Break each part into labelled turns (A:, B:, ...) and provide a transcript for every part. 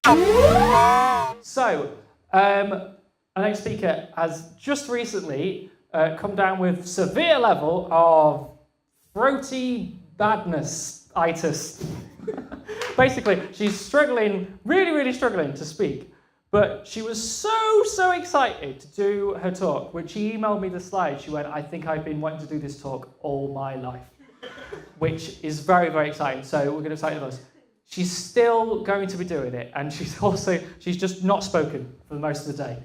A: So, our next speaker has just recently come down with severe level of throaty badness-itis. Basically, she's struggling, really struggling to speak, but she was so excited to do her talk. When she emailed me the slides, she went, I think I've been wanting to do this talk all my life, which is very exciting. So we're going to excite us. She's still going to be doing it, and she's just not spoken for most of the day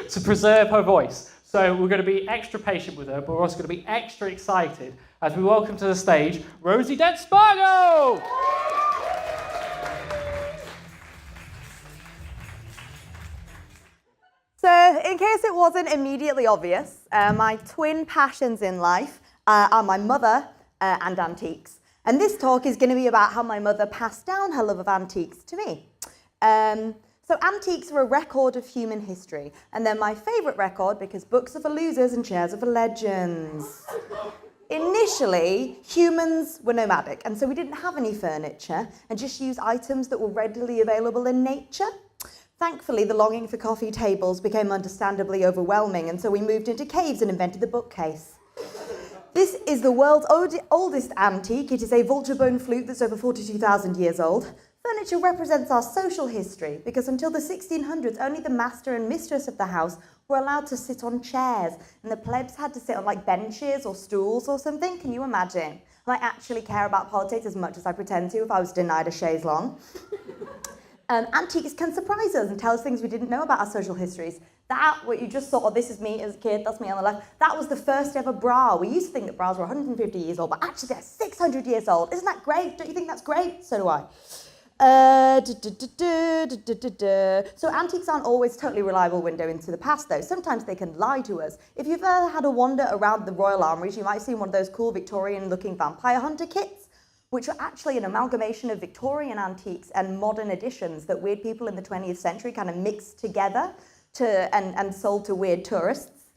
A: to preserve her voice. So we're going to be extra patient with her, but we're also going to be extra excited as we welcome to the stage Rosie Spargo.
B: So, in case it wasn't immediately obvious, my twin passions in life are my mother and antiques. And this talk is going to be about how my mother passed down her love of antiques to me. So antiques are a record of human history, and they're my favourite record because books are for losers and chairs are for legends. Initially, humans were nomadic, and so we didn't have any furniture and just used items that were readily available in nature. Thankfully, the longing for coffee tables became understandably overwhelming, and so we moved into caves and invented the bookcase. This is the world's oldest antique. It is a vulture bone flute that's over 42,000 years old. Furniture represents our social history because until the 1600s, only the master and mistress of the house were allowed to sit on chairs, and the plebs had to sit on like benches or stools or something. Can you imagine? I actually care about politics as much as I pretend to if I was denied a chaise longue. Antiques can surprise us and tell us things we didn't know about our social histories. That, what you just saw, this is me as a kid, that's me on the left, that was the first ever bra. We used to think that bras were 150 years old, but actually they're 600 years old. Isn't that great? Don't you think that's great? So do I. So antiques aren't always totally reliable window into the past though. Sometimes they can lie to us. If you've ever had a wander around the Royal Armouries, you might see one of those cool Victorian looking vampire hunter kits, which are actually an amalgamation of Victorian antiques and modern additions that weird people in the 20th century kind of mixed together and sold to weird tourists.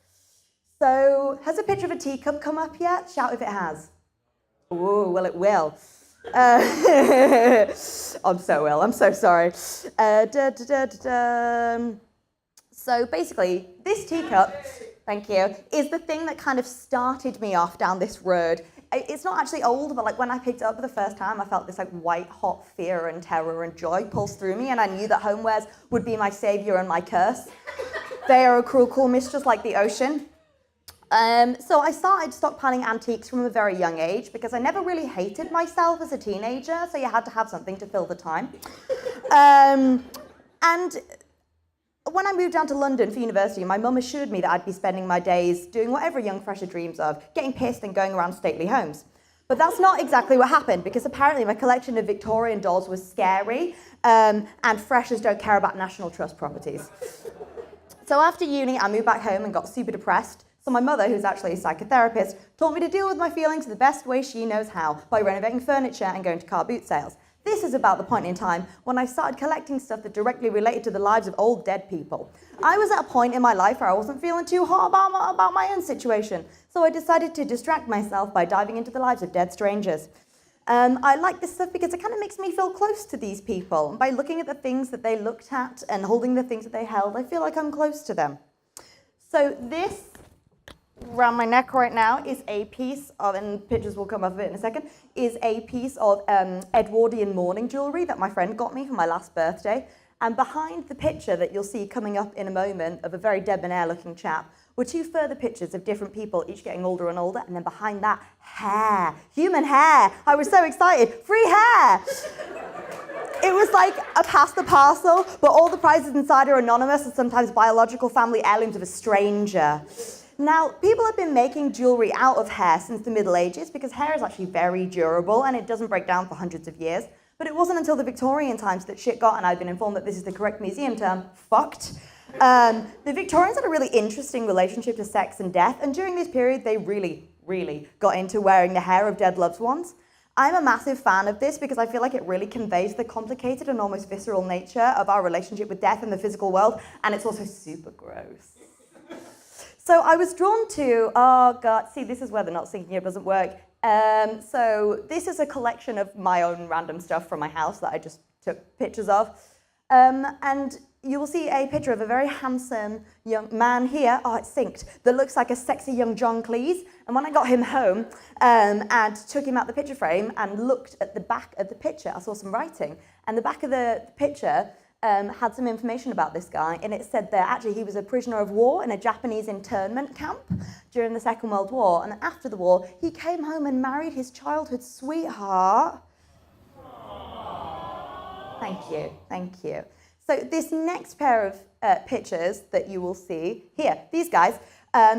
B: So has a picture of a teacup come up yet? Shout if it has. Oh, well it will. I'm so ill, I'm so sorry. So basically, this teacup, thank you, is the thing that kind of started me off down this road. It's not actually old, but like when I picked it up for the first time, I felt this like white hot fear and terror and joy pulse through me, and I knew that Homewares would be my saviour and my curse. They are a cruel mistress like the ocean. So I started stockpiling antiques from a very young age because I never really hated myself as a teenager, so you had to have something to fill the time. And when I moved down to London for university, my mum assured me that I'd be spending my days doing what every young fresher dreams of, getting pissed and going around stately homes. But that's not exactly what happened, because apparently my collection of Victorian dolls was scary, and freshers don't care about National Trust properties. So after uni, I moved back home and got super depressed. So my mother, who's actually a psychotherapist, taught me to deal with my feelings the best way she knows how, by renovating furniture and going to car boot sales. This is about the point in time when I started collecting stuff that directly related to the lives of old dead people. I was at a point in my life where I wasn't feeling too hot about my own situation, so I decided to distract myself by diving into the lives of dead strangers. I like this stuff because it kind of makes me feel close to these people. And by looking at the things that they looked at and holding the things that they held, I feel like I'm close to them. So this around my neck right now is a piece of, and pictures will come up of it in a second, is a piece of Edwardian mourning jewellery that my friend got me for my last birthday. And behind the picture that you'll see coming up in a moment of a very debonair looking chap were two further pictures of different people, each getting older and older, and then behind that, hair, human hair. I was so excited, free hair. It was like a pass the parcel, but all the prizes inside are anonymous and sometimes biological family heirlooms of a stranger. Now, people have been making jewellery out of hair since the Middle Ages because hair is actually very durable and it doesn't break down for hundreds of years. But it wasn't until the Victorian times that shit got, and I've been informed that this is the correct museum term, fucked. The Victorians had a really interesting relationship to sex and death, and during this period they really got into wearing the hair of dead loved ones. I'm a massive fan of this because I feel like it really conveys the complicated and almost visceral nature of our relationship with death in the physical world, and it's also super gross. So I was drawn to, oh God, see, this is where the not syncing here doesn't work. So this is a collection of my own random stuff from my house that I just took pictures of. And you will see a picture of a very handsome young man here. Oh, it's synced. That looks like a sexy young John Cleese. And when I got him home and took him out the picture frame and looked at the back of the picture, I saw some writing. And the back of the picture had some information about this guy. And it said that actually he was a prisoner of war in a Japanese internment camp during the Second World War. And after the war, he came home and married his childhood sweetheart. Thank you, thank you. So this next pair of pictures that you will see here, these guys,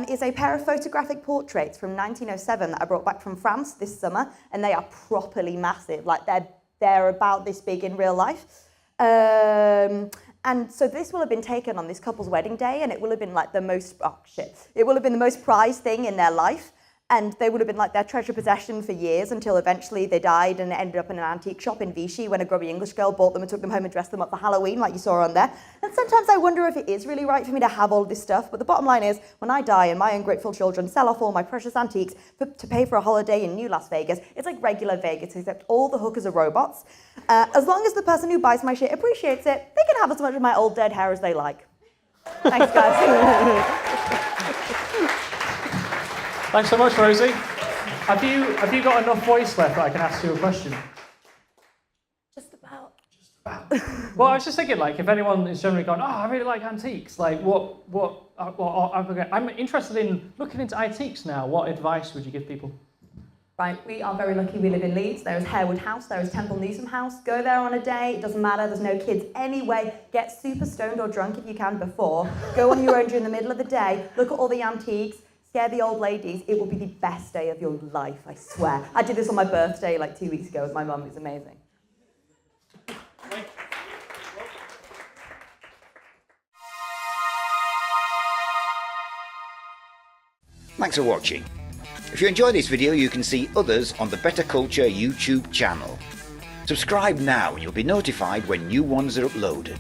B: is a pair of photographic portraits from 1907 that I brought back from France this summer, and they are properly massive. Like they're about this big in real life. And so this will have been taken on this couple's wedding day, and it will have been like the most, it will have been the most prized thing in their life. And they would have been like their treasure possession for years until eventually they died and ended up in an antique shop in Vichy when a grubby English girl bought them and took them home and dressed them up for Halloween, like you saw on there. And sometimes I wonder if it is really right for me to have all this stuff. But the bottom line is, when I die and my ungrateful children sell off all my precious antiques to pay for a holiday in New Las Vegas, it's like regular Vegas, except all the hookers are robots. As long as the person who buys my shit appreciates it, they can have as much of my old dead hair as they like. Thanks, guys.
A: Thanks so much, Rosie. Have you got enough voice left that I can ask you a question?
B: Just about.
A: Well, I was just thinking, like, if anyone is generally going, oh, I really like antiques, like, I'm interested in looking into antiques now. What advice would you give people?
B: Right, we are very lucky we live in Leeds. There is Harewood House, there is Temple Newsome House. Go there on a day, it doesn't matter, there's no kids anyway. Get super stoned or drunk if you can before. Go on your own during the middle of the day, look at all the antiques, scare the old ladies. It will be the best day of your life, I swear. I did this on my birthday like 2 weeks ago with my mum. It was amazing.
C: Thanks for watching. If you enjoyed this video, you can see others on the Bettakultcha YouTube channel. Subscribe now and you'll be notified when new ones are uploaded.